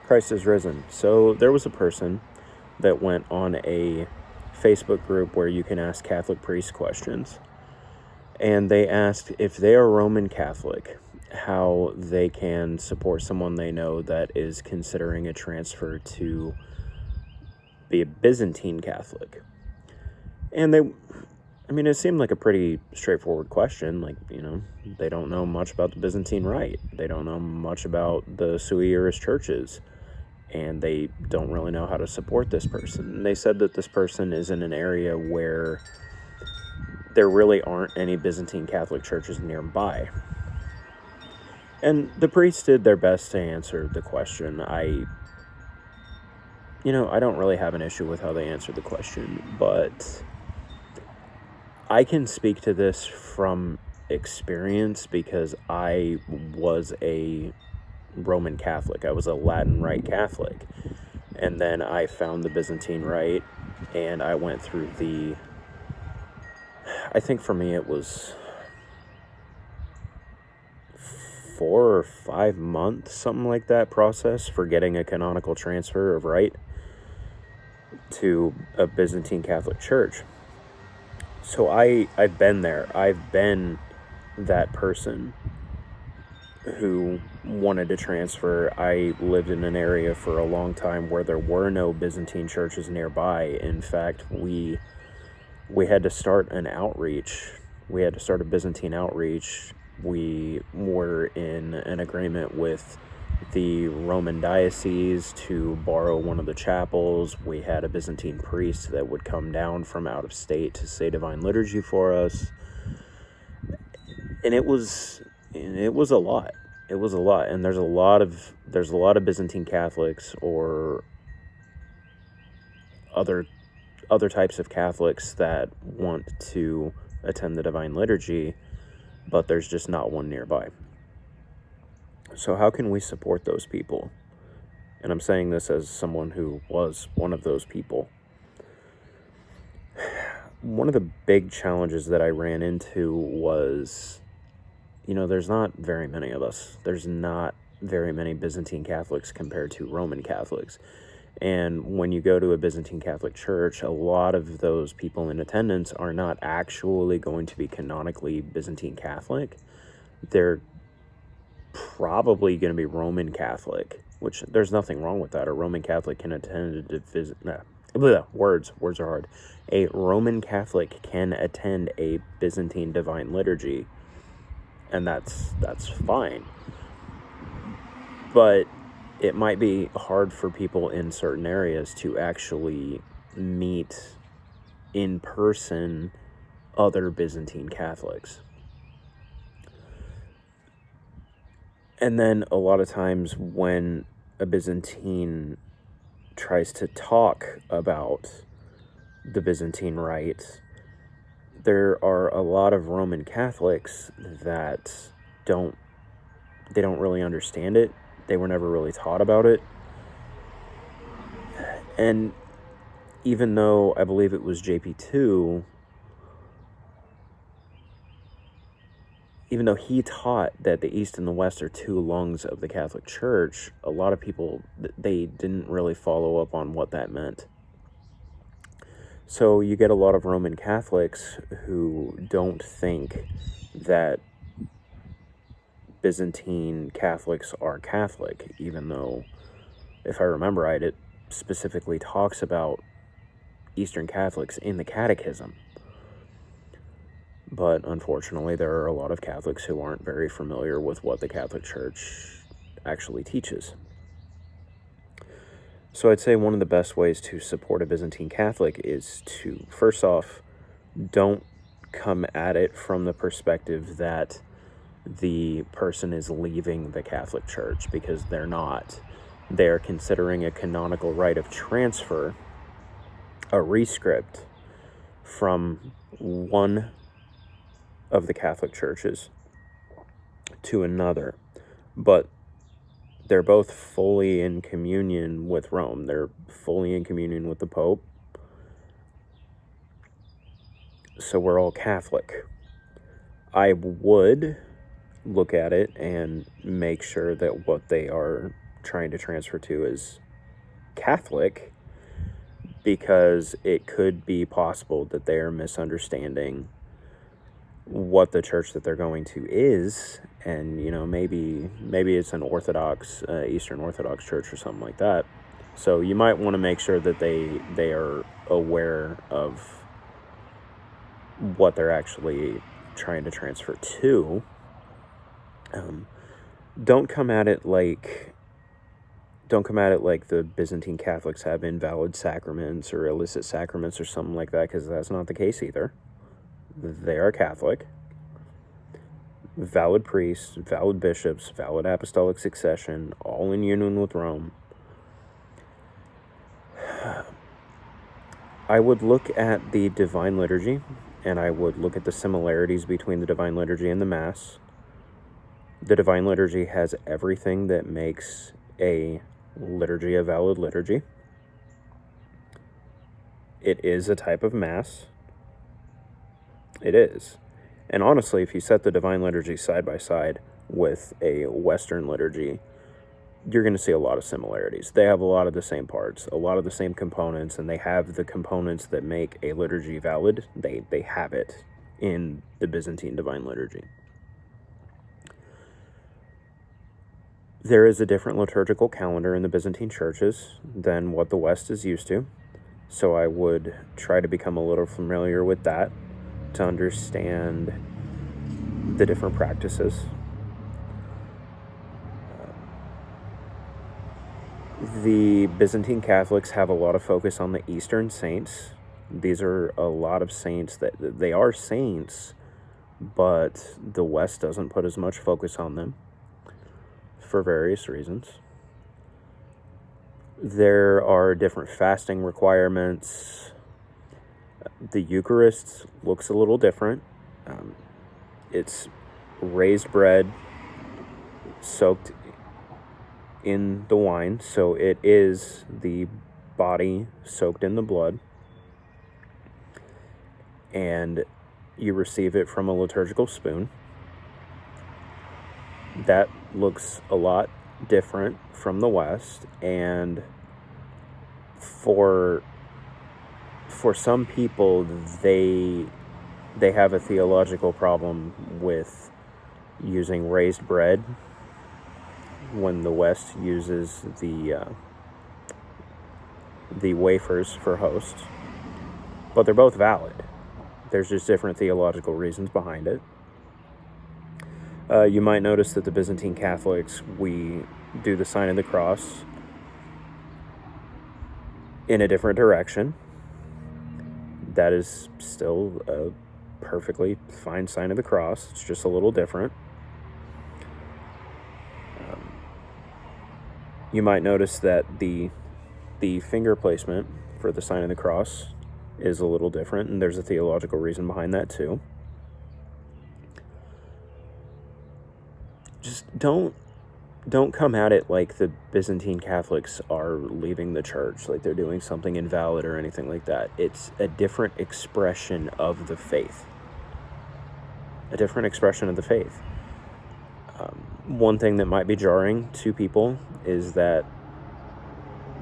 Christ is risen. So there was a person that went on a Facebook group where you can ask Catholic priests questions. And they asked if they are Roman Catholic, how they can support someone they know that is considering a transfer to be a Byzantine Catholic. And it seemed like a pretty straightforward question. Like, they don't know much about the Byzantine Rite. They don't know much about the sui iuris churches. And they don't really know how to support this person. And they said that this person is in an area where there really aren't any Byzantine Catholic churches nearby. And the priests did their best to answer the question. I don't really have an issue with how they answered the question, but I can speak to this from experience because I was a Roman Catholic. I was a Latin Rite Catholic. And then I found the Byzantine Rite, and I went through I think for me it was 4 or 5 months, something like that, process for getting a canonical transfer of rite to a Byzantine Catholic church. So I've been there. I've been that person who wanted to transfer. I lived in an area for a long time where there were no Byzantine churches nearby. In fact, we had to start an outreach. We had to start a Byzantine outreach. We were in an agreement with the Roman diocese to borrow one of the chapels. We had a Byzantine priest that would come down from out of state to say Divine Liturgy for us. And it was a lot. It was a lot. And there's a lot of Byzantine Catholics or other types of Catholics that want to attend the Divine Liturgy, but there's just not one nearby. So how can we support those people? And I'm saying this as someone who was one of those people. One of the big challenges that I ran into was, there's not very many of us. There's not very many Byzantine Catholics compared to Roman Catholics. And when you go to a Byzantine Catholic church, a lot of those people in attendance are not actually going to be canonically Byzantine Catholic. They're probably going to be Roman Catholic, which there's nothing wrong with that. A Roman Catholic can attend words are hard. A Roman Catholic can attend a Byzantine Divine Liturgy, and that's fine. But it might be hard for people in certain areas to actually meet in person other Byzantine Catholics. And then a lot of times when a Byzantine tries to talk about the Byzantine Rite, there are a lot of Roman Catholics that don't really understand it. They were never really taught about it. And even though I believe it was JP2, even though he taught that the East and the West are two lungs of the Catholic Church, a lot of people, they didn't really follow up on what that meant. So you get a lot of Roman Catholics who don't think that Byzantine Catholics are Catholic, even though, if I remember right, it specifically talks about Eastern Catholics in the Catechism. But unfortunately, there are a lot of Catholics who aren't very familiar with what the Catholic Church actually teaches. So I'd say one of the best ways to support a Byzantine Catholic is to, first off, don't come at it from the perspective that the person is leaving the Catholic Church, because they're not. They're considering a canonical rite of transfer, a rescript from one of the Catholic churches to another, but they're both fully in communion with Rome. They're fully in communion with the Pope. So we're all Catholic. I would look at it and make sure that what they are trying to transfer to is Catholic, because it could be possible that they are misunderstanding what the church that they're going to is, and maybe it's an Orthodox, Eastern Orthodox church or something like that. So you might want to make sure that they are aware of what they're actually trying to transfer to. Don't come at it like the Byzantine Catholics have invalid sacraments or illicit sacraments or something like that, because that's not the case either. They are Catholic. Valid priests, valid bishops, valid apostolic succession, all in union with Rome. I would look at the Divine Liturgy, and I would look at the similarities between the Divine Liturgy and the Mass. The Divine Liturgy has everything that makes a liturgy a valid liturgy. It is a type of Mass. It is. And honestly, if you set the Divine Liturgy side by side with a Western liturgy, you're going to see a lot of similarities. They have a lot of the same parts, a lot of the same components, and they have the components that make a liturgy valid. They have it in the Byzantine Divine Liturgy. There is a different liturgical calendar in the Byzantine churches than what the West is used to, so I would try to become a little familiar with that to understand the different practices. The Byzantine Catholics have a lot of focus on the Eastern saints. These are a lot of saints that they are saints, but the West doesn't put as much focus on them for various reasons. There are different fasting requirements. The Eucharist looks a little different. It's raised bread soaked in the wine, so it is the body soaked in the blood, and you receive it from a liturgical spoon. That looks a lot different from the West, and for some people, they have a theological problem with using raised bread when the West uses the wafers for host. But they're both valid. There's just different theological reasons behind it. You might notice that the Byzantine Catholics, we do the sign of the cross in a different direction. That is still a perfectly fine sign of the cross. It's just a little different. You might notice that the finger placement for the sign of the cross is a little different, and there's a theological reason behind that too. Just don't come at it like the Byzantine Catholics are leaving the church, like they're doing something invalid or anything like that. It's a different expression of the faith. A different expression of the faith. One thing that might be jarring to people is that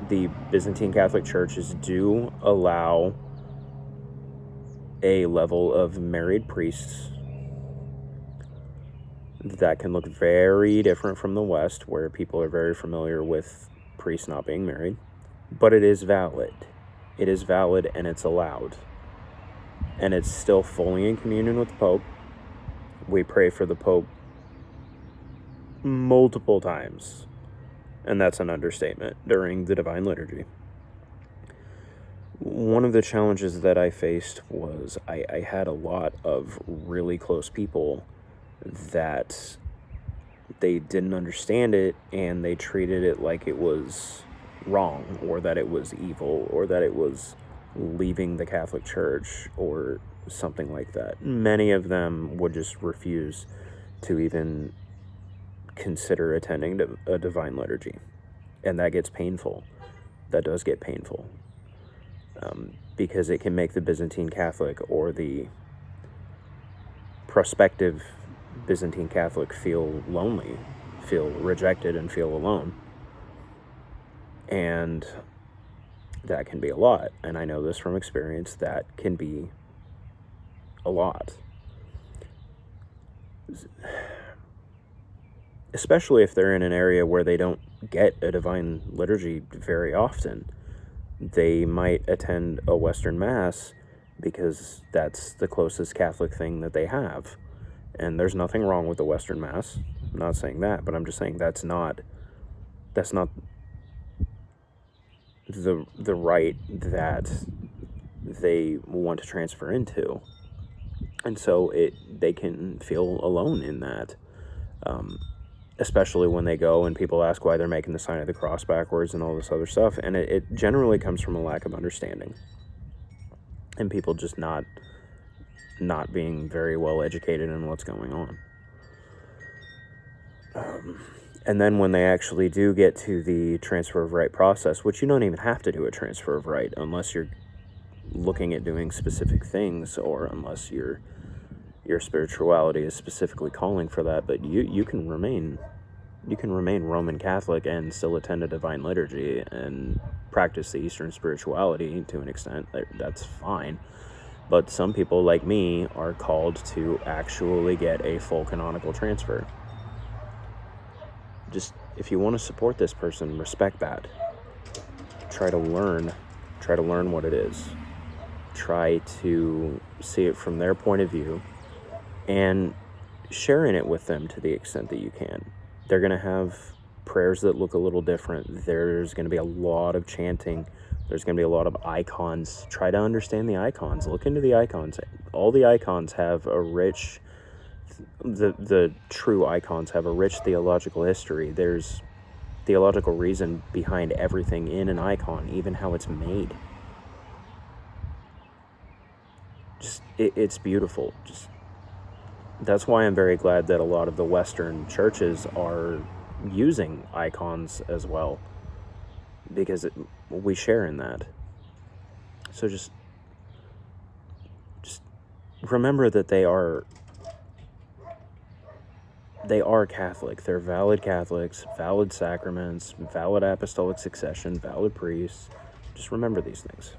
the Byzantine Catholic churches do allow a level of married priests that can look very different from the West, where people are very familiar with priests not being married. But it is valid. It is valid, and it's allowed. And it's still fully in communion with the Pope. We pray for the Pope multiple times, and that's an understatement, during the Divine Liturgy. One of the challenges that I faced was I had a lot of really close people that they didn't understand it, and they treated it like it was wrong, or that it was evil, or that it was leaving the Catholic Church, or something like that. Many of them would just refuse to even consider attending a Divine Liturgy, and that gets painful. That does get painful, because it can make the Byzantine Catholic, or the prospective Byzantine Catholic, feel lonely, feel rejected, and feel alone. And that can be a lot. And I know this from experience, that can be a lot. Especially if they're in an area where they don't get a divine liturgy very often. They might attend a Western Mass because that's the closest Catholic thing that they have. And there's nothing wrong with the Western Mass. I'm not saying that, but I'm just saying that's not the rite that they want to transfer into. And so they can feel alone in that. Especially when they go and people ask why they're making the sign of the cross backwards and all this other stuff. And it generally comes from a lack of understanding. And people just not being very well educated in what's going on. And then when they actually do get to the transfer of rite process, which you don't even have to do a transfer of rite unless you're looking at doing specific things, or unless your spirituality is specifically calling for that, but you can remain Roman Catholic and still attend a divine liturgy and practice the Eastern spirituality to an extent. That's fine. But some people, like me, are called to actually get a full canonical transfer. Just, if you want to support this person, respect that. Try to learn what it is. Try to see it from their point of view and sharing it with them to the extent that you can. They're going to have prayers that look a little different. There's going to be a lot of chanting. There's going to be a lot of icons. Try to understand the icons. Look into the icons. All the icons have a rich, the true icons have a rich theological history. There's theological reason behind everything in an icon, even how it's made. Just, it's beautiful. Just, that's why I'm very glad that a lot of the Western churches are using icons as well, because we share in that. So just remember that they are Catholic. They're valid Catholics, valid sacraments, valid apostolic succession, valid priests. Just remember these things.